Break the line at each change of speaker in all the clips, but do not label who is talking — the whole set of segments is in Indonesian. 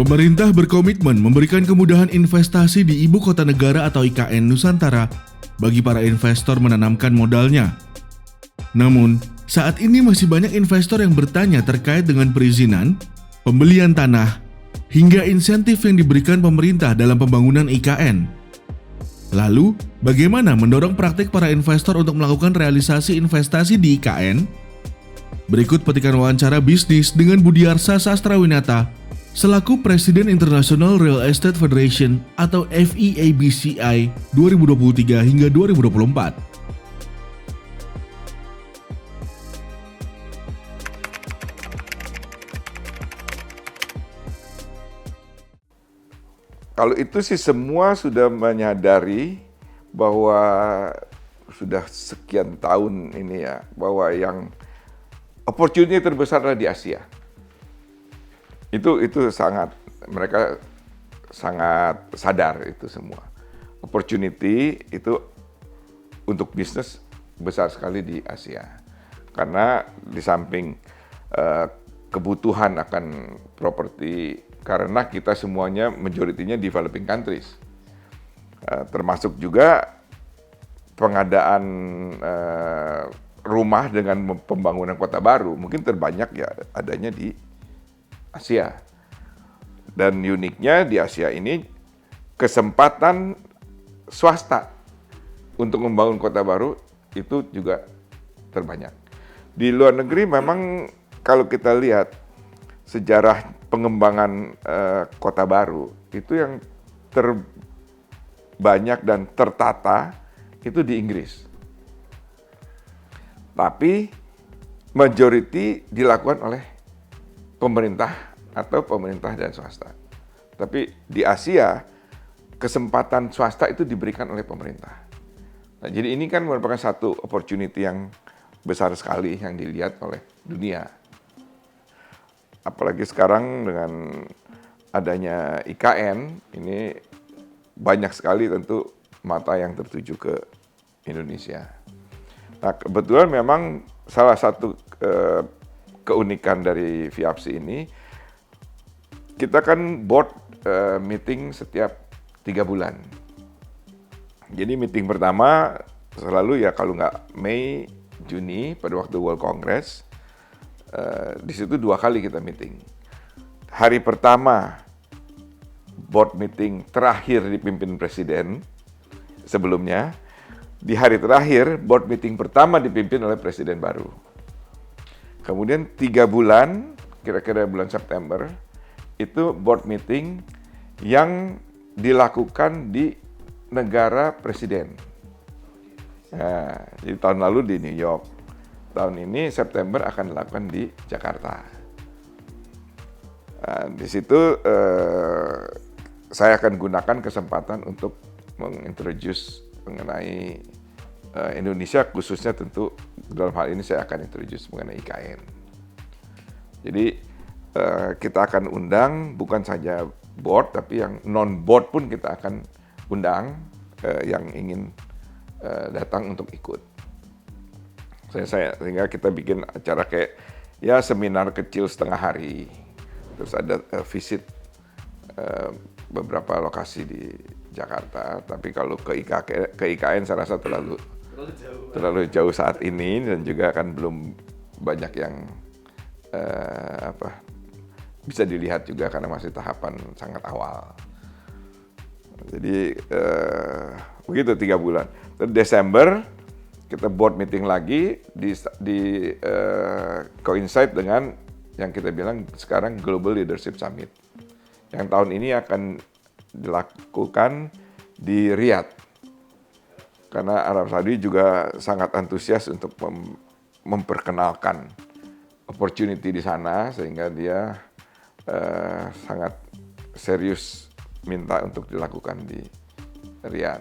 Pemerintah berkomitmen memberikan kemudahan investasi di Ibu Kota Negara atau IKN Nusantara bagi para investor menanamkan modalnya. Namun, saat ini masih banyak investor yang bertanya terkait dengan perizinan, pembelian tanah, hingga insentif yang diberikan pemerintah dalam pembangunan IKN. Lalu, bagaimana mendorong praktik para investor untuk melakukan realisasi investasi di IKN? Berikut petikan wawancara bisnis dengan Budiarsa Sastrawinata, selaku Presiden International Real Estate Federation atau FEABCI 2023 hingga 2024.
Kalau itu sih semua sudah menyadari bahwa sudah sekian tahun ini ya, bahwa yang opportunity terbesar adalah di Asia. Itu sangat, mereka sangat sadar itu semua. Opportunity itu untuk bisnis besar sekali di Asia. Karena di samping kebutuhan akan properti, karena kita semuanya majoritinya developing countries. Termasuk juga pengadaan rumah dengan pembangunan kota baru, mungkin terbanyak ya adanya di Asia. Dan uniknya di Asia ini kesempatan swasta untuk membangun kota baru itu juga terbanyak. Di luar negeri memang kalau kita lihat sejarah pengembangan kota baru itu yang terbanyak dan tertata itu di Inggris. Tapi majority dilakukan oleh pemerintah atau pemerintah dan swasta. Tapi di Asia, kesempatan swasta itu diberikan oleh pemerintah. Nah, jadi ini kan merupakan satu opportunity yang besar sekali yang dilihat oleh dunia. Apalagi sekarang dengan adanya IKN, ini banyak sekali tentu mata yang tertuju ke Indonesia. Nah, kebetulan memang salah satu keunikan dari FEABCI ini, kita kan board meeting setiap 3 bulan. Jadi meeting pertama selalu ya kalau nggak Mei, Juni pada waktu World Congress, di situ 2 kali kita meeting. Hari pertama board meeting terakhir dipimpin presiden sebelumnya, di hari terakhir board meeting pertama dipimpin oleh presiden baru. Kemudian 3 bulan, kira-kira bulan September, itu board meeting yang dilakukan di negara presiden. Nah, jadi tahun lalu di New York. Tahun ini September akan dilakukan di Jakarta. Nah, di situ saya akan gunakan kesempatan untuk mengintroduce mengenai Indonesia, khususnya tentu dalam hal ini saya akan introduce mengenai IKN. Jadi kita akan undang bukan saja board, tapi yang non-board pun kita akan undang yang ingin datang untuk ikut. Sehingga kita bikin acara kayak ya seminar kecil setengah hari, terus ada visit beberapa lokasi di Jakarta. Tapi kalau ke IKN saya rasa terlalu jauh saat ini, dan juga kan belum banyak yang bisa dilihat juga karena masih tahapan sangat awal. Jadi begitu 3 bulan. Terus Desember kita board meeting lagi di coincide dengan yang kita bilang sekarang Global Leadership Summit. Yang tahun ini akan dilakukan di Riyadh. Karena Arab Saudi juga sangat antusias untuk memperkenalkan opportunity di sana, sehingga dia sangat serius minta untuk dilakukan di Riyadh.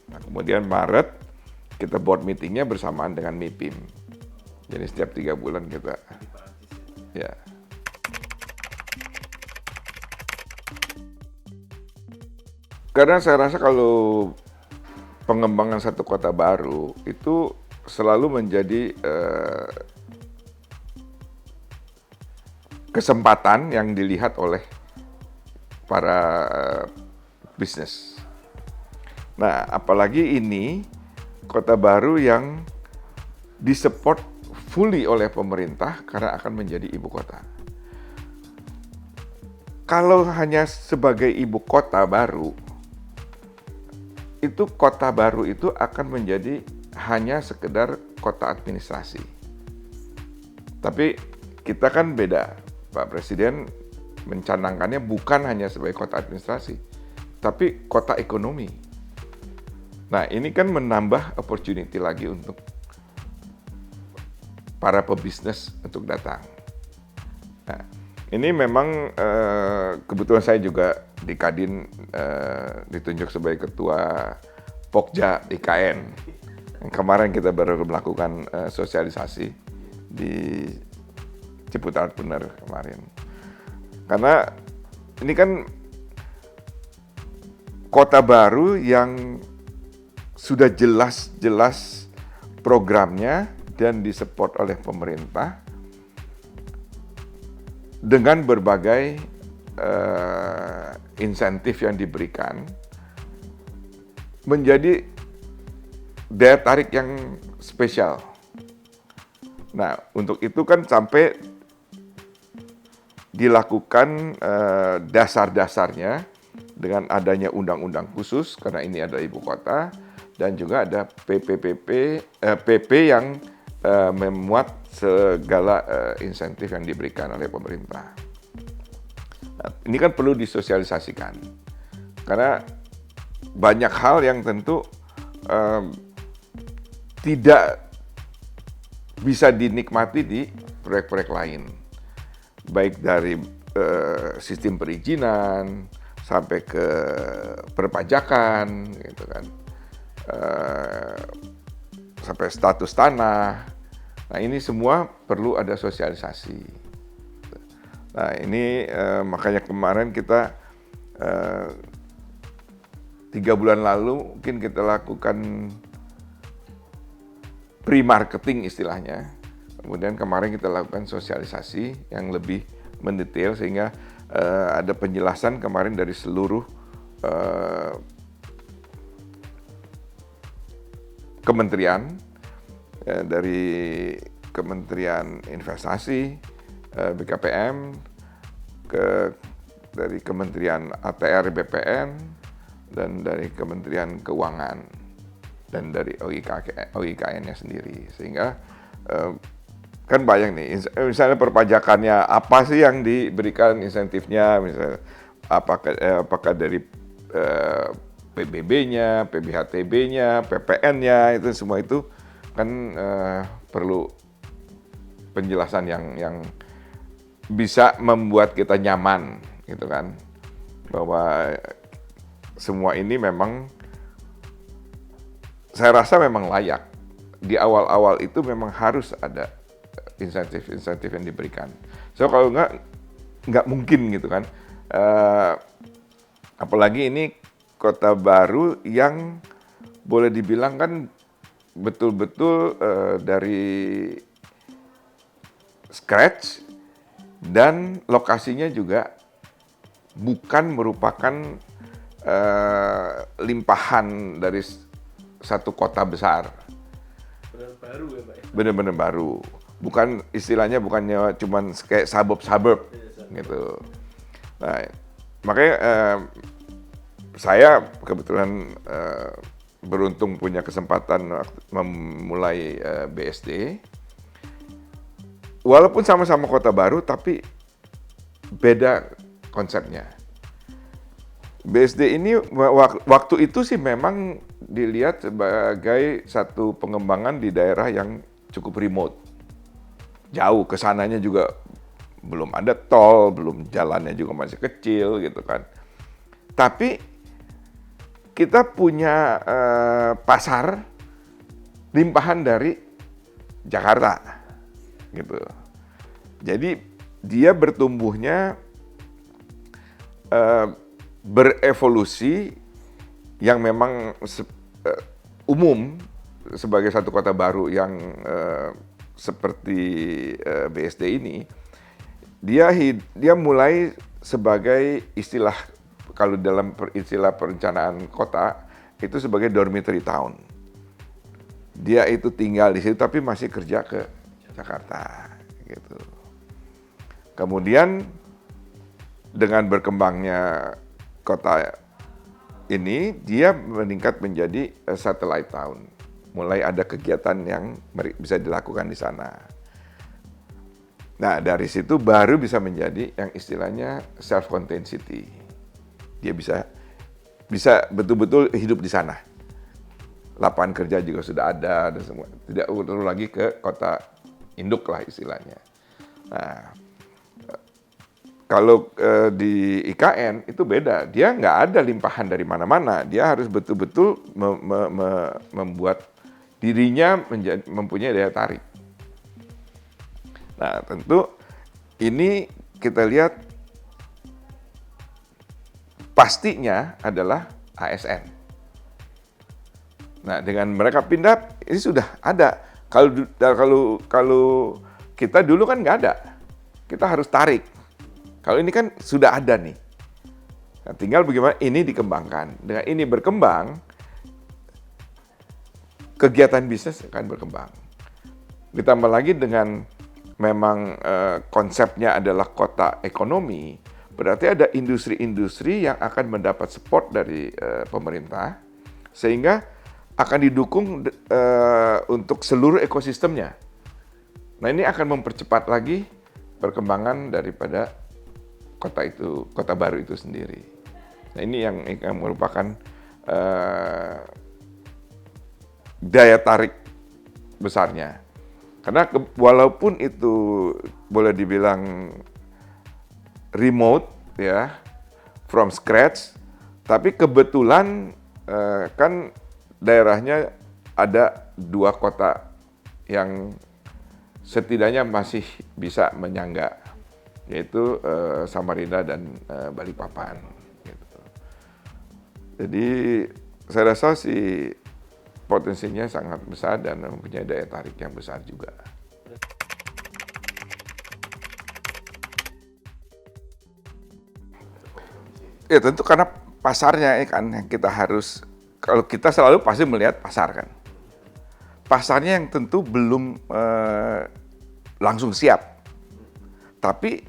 Nah, kemudian Maret kita board meetingnya bersamaan dengan MIPIM. Jadi setiap 3 bulan kita, ya. Karena saya rasa kalau pengembangan satu kota baru itu selalu menjadi kesempatan yang dilihat oleh para bisnis. Nah, apalagi ini kota baru yang disupport fully oleh pemerintah karena akan menjadi ibu kota. Kalau hanya sebagai ibu kota baru, itu kota baru itu akan menjadi hanya sekedar kota administrasi. Tapi kita kan beda, Pak Presiden mencanangkannya bukan hanya sebagai kota administrasi, tapi kota ekonomi. Nah, ini kan menambah opportunity lagi untuk para pebisnis untuk datang. Nah, ini memang kebetulan saya juga di Kadin ditunjuk sebagai ketua Pokja IKN. Kemarin kita baru melakukan sosialisasi di Ciputat Bener kemarin. Karena ini kan kota baru yang sudah jelas-jelas programnya dan disupport oleh pemerintah dengan berbagai insentif yang diberikan menjadi daya tarik yang spesial. Nah, untuk itu kan sampai dilakukan dasar-dasarnya dengan adanya undang-undang khusus karena ini ada ibu kota dan juga ada PP yang memuat segala insentif yang diberikan oleh pemerintah. Nah, ini kan perlu disosialisasikan karena banyak hal yang tentu tidak bisa dinikmati di proyek-proyek lain, baik dari sistem perizinan sampai ke perpajakan, gitu kan, sampai status tanah. Nah, ini semua perlu ada sosialisasi. Nah, ini makanya kemarin kita 3 bulan lalu mungkin kita lakukan pre-marketing istilahnya. Kemudian kemarin kita lakukan sosialisasi yang lebih mendetail sehingga ada penjelasan kemarin dari seluruh kementerian, dari Kementerian Investasi, BKPM, dari Kementerian ATR BPN, dan dari Kementerian Keuangan, dan dari OIKN-nya sendiri. Sehingga kan banyak nih, misalnya perpajakannya, apa sih yang diberikan insentifnya, misalnya apakah dari PBB-nya, PBHTB-nya, PPN-nya, itu semua itu kan perlu penjelasan yang bisa membuat kita nyaman, gitu kan, bahwa semua ini memang saya rasa memang layak. Di awal-awal itu memang harus ada insentif-insentif yang diberikan. So kalau nggak mungkin gitu kan. Apalagi ini kota baru yang boleh dibilang kan betul-betul dari scratch dan lokasinya juga bukan merupakan limpahan dari satu kota besar.
Benar baru ya Pak?
Benar-benar baru. Bukan istilahnya bukannya cuman kayak suburb gitu. Nah, makanya saya kebetulan beruntung punya kesempatan memulai BSD. Walaupun sama-sama kota baru, tapi beda konsepnya. BSD ini waktu itu sih memang dilihat sebagai satu pengembangan di daerah yang cukup remote. Jauh, kesananya juga belum ada tol, belum jalannya juga masih kecil gitu kan. Tapi kita punya pasar limpahan dari Jakarta gitu. Jadi dia bertumbuhnya berevolusi yang memang umum sebagai satu kota baru yang seperti BSD ini, dia mulai sebagai istilah kalau dalam istilah perencanaan kota itu sebagai dormitory town. Dia itu tinggal di situ tapi masih kerja ke Jakarta gitu. Kemudian dengan berkembangnya kota ini, dia meningkat menjadi satellite town. Mulai ada kegiatan yang bisa dilakukan di sana. Nah, dari situ baru bisa menjadi yang istilahnya self-contained city. Dia bisa betul-betul hidup di sana. Lapangan kerja juga sudah ada dan semua. Tidak perlu lagi ke kota induk lah istilahnya. Nah, kalau di IKN itu beda. Dia nggak ada limpahan dari mana-mana. Dia harus betul-betul membuat dirinya mempunyai daya tarik. Nah, tentu ini kita lihat pastinya adalah ASN. Nah, dengan mereka pindah ini sudah ada. Kalau kita dulu kan nggak ada, kita harus tarik. Kalau ini kan sudah ada nih. Nah, tinggal bagaimana ini dikembangkan. Dengan ini berkembang, kegiatan bisnis akan berkembang. Ditambah lagi dengan memang konsepnya adalah kota ekonomi, berarti ada industri-industri yang akan mendapat support dari pemerintah, sehingga akan didukung untuk seluruh ekosistemnya. Nah, ini akan mempercepat lagi perkembangan daripada kota baru itu sendiri. Nah, ini yang merupakan daya tarik besarnya. Karena walaupun itu boleh dibilang remote ya, from scratch, tapi kebetulan kan daerahnya ada 2 kota yang setidaknya masih bisa menyangga, yaitu Samarinda dan Balikpapan. Gitu. Jadi saya rasa sih potensinya sangat besar dan mempunyai daya tarik yang besar juga. Ya tentu karena pasarnya kan yang kita harus, kalau kita selalu pasti melihat pasar kan. Pasarnya yang tentu belum langsung siap. Tapi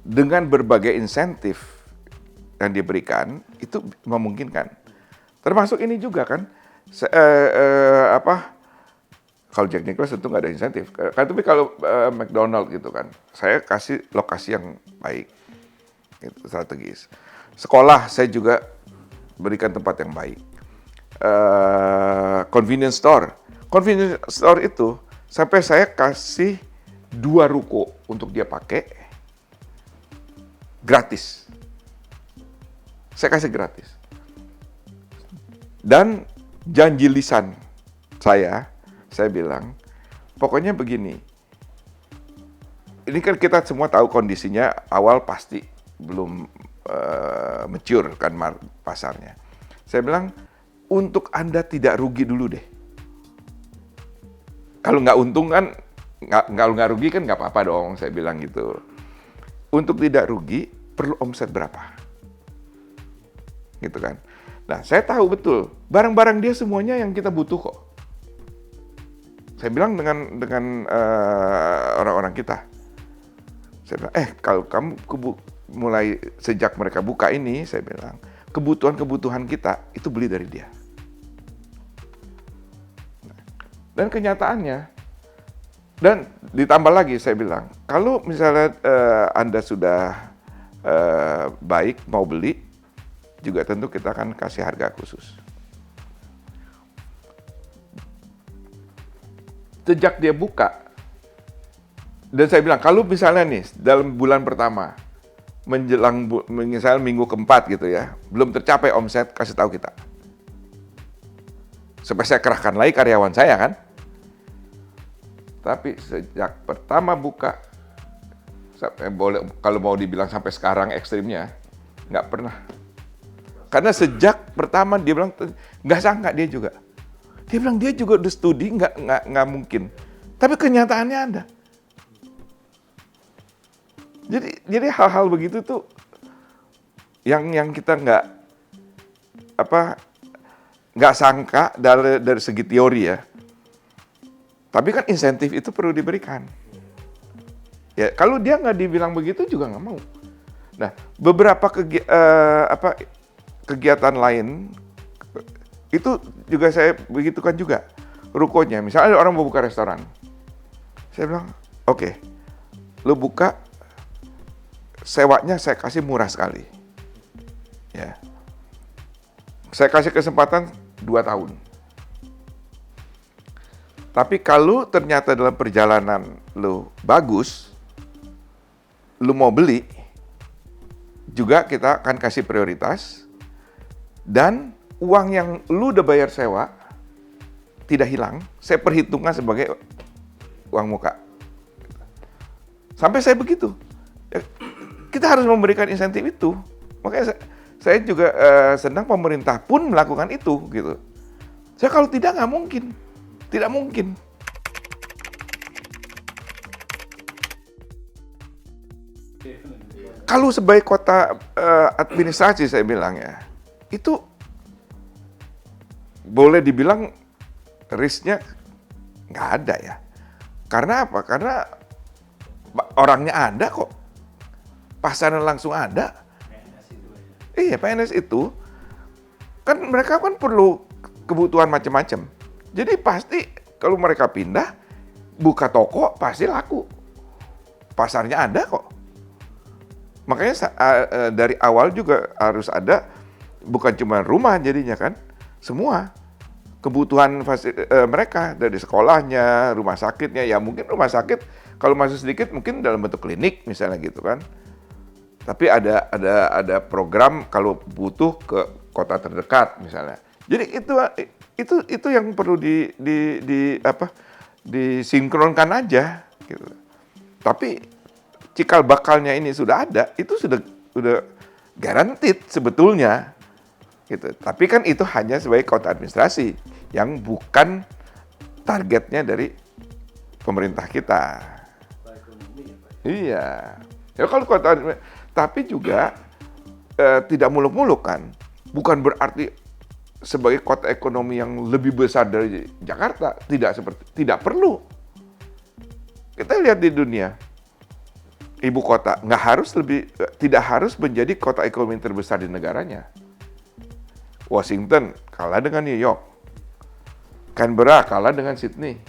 dengan berbagai insentif yang diberikan itu memungkinkan. Termasuk ini juga kan. Kalau Jack Nicklaus tentu nggak ada insentif. Tapi kalau McDonald gitu kan, saya kasih lokasi yang baik, gitu, strategis. Sekolah saya juga berikan tempat yang baik. Convenience store itu sampai saya kasih 2 ruko untuk dia pakai gratis. Saya kasih gratis. Dan janji lisan saya bilang, pokoknya begini, ini kan kita semua tahu kondisinya awal pasti belum mature kan pasarnya. Saya bilang, untuk Anda tidak rugi dulu deh. Kalau nggak untung kan, kalau nggak rugi kan nggak apa-apa dong, saya bilang gitu. Untuk tidak rugi, perlu omset berapa? Gitu kan. Nah, saya tahu betul, barang-barang dia semuanya yang kita butuh kok. Saya bilang dengan orang-orang kita. Saya bilang, kalau kamu mulai sejak mereka buka ini, saya bilang, kebutuhan kita itu beli dari dia. Dan kenyataannya, dan ditambah lagi saya bilang, kalau misalnya Anda sudah baik mau beli, juga tentu kita akan kasih harga khusus. Sejak dia buka, dan saya bilang, kalau misalnya nih, dalam bulan pertama, menjelang misalnya minggu keempat gitu ya, belum tercapai omset, kasih tahu kita. Supaya saya kerahkan lagi karyawan saya kan. Tapi sejak pertama buka, boleh kalau mau dibilang sampai sekarang ekstrimnya, nggak pernah. Karena sejak pertama dia bilang, nggak sangka dia juga. Dia bilang dia juga udah studi, nggak mungkin. Tapi kenyataannya ada. Jadi hal-hal begitu tuh yang kita nggak nggak sangka dari segi teori ya. Tapi kan insentif itu perlu diberikan. Ya, kalau dia nggak dibilang begitu juga nggak mau. Nah, beberapa kegiatan lain itu juga saya begitukan juga. Rukonya, misalnya ada orang mau buka restoran. Saya bilang, oke, lu buka, sewanya saya kasih murah sekali. Ya. Saya kasih kesempatan 2 tahun. Tapi kalau ternyata dalam perjalanan lu bagus, lu mau beli, juga kita akan kasih prioritas, dan uang yang lu udah bayar sewa tidak hilang, saya perhitungkan sebagai uang muka. Sampai saya begitu. Kita harus memberikan insentif itu. Makanya saya juga senang pemerintah pun melakukan itu gitu. Saya kalau tidak nggak mungkin. Tidak mungkin. Kalau sebagai kota administrasi saya bilang ya, itu boleh dibilang risknya nggak ada ya. Karena apa? Karena orangnya ada kok. Pasaran langsung ada. Iya, PNS itu kan mereka kan perlu kebutuhan macam-macam. Jadi pasti kalau mereka pindah, buka toko pasti laku. Pasarnya ada kok. Makanya dari awal juga harus ada, bukan cuma rumah jadinya kan, semua kebutuhan mereka dari sekolahnya, rumah sakitnya. Ya mungkin rumah sakit kalau masih sedikit mungkin dalam bentuk klinik misalnya gitu kan. Tapi ada program kalau butuh ke kota terdekat misalnya. Jadi itu yang perlu disinkronkan aja gitu. Tapi cikal bakalnya ini sudah ada, itu sudah guaranteed sebetulnya gitu. Tapi kan itu hanya sebagai kota administrasi yang bukan targetnya dari pemerintah kita. Iya. Ya kalau kota, tapi juga tidak muluk-muluk kan. Bukan berarti sebagai kota ekonomi yang lebih besar dari Jakarta, tidak perlu. Kita lihat di dunia, ibu kota tidak harus menjadi kota ekonomi terbesar di negaranya. Washington kalah dengan New York, Canberra kalah dengan Sydney,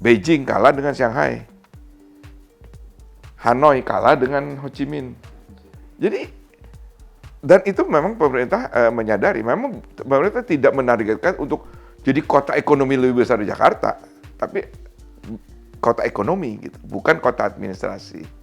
Beijing kalah dengan Shanghai, Hanoi kalah dengan Ho Chi Minh. Jadi dan itu memang pemerintah menyadari, memang pemerintah tidak menargetkan untuk jadi kota ekonomi lebih besar dari Jakarta, tapi kota ekonomi gitu, bukan kota administrasi.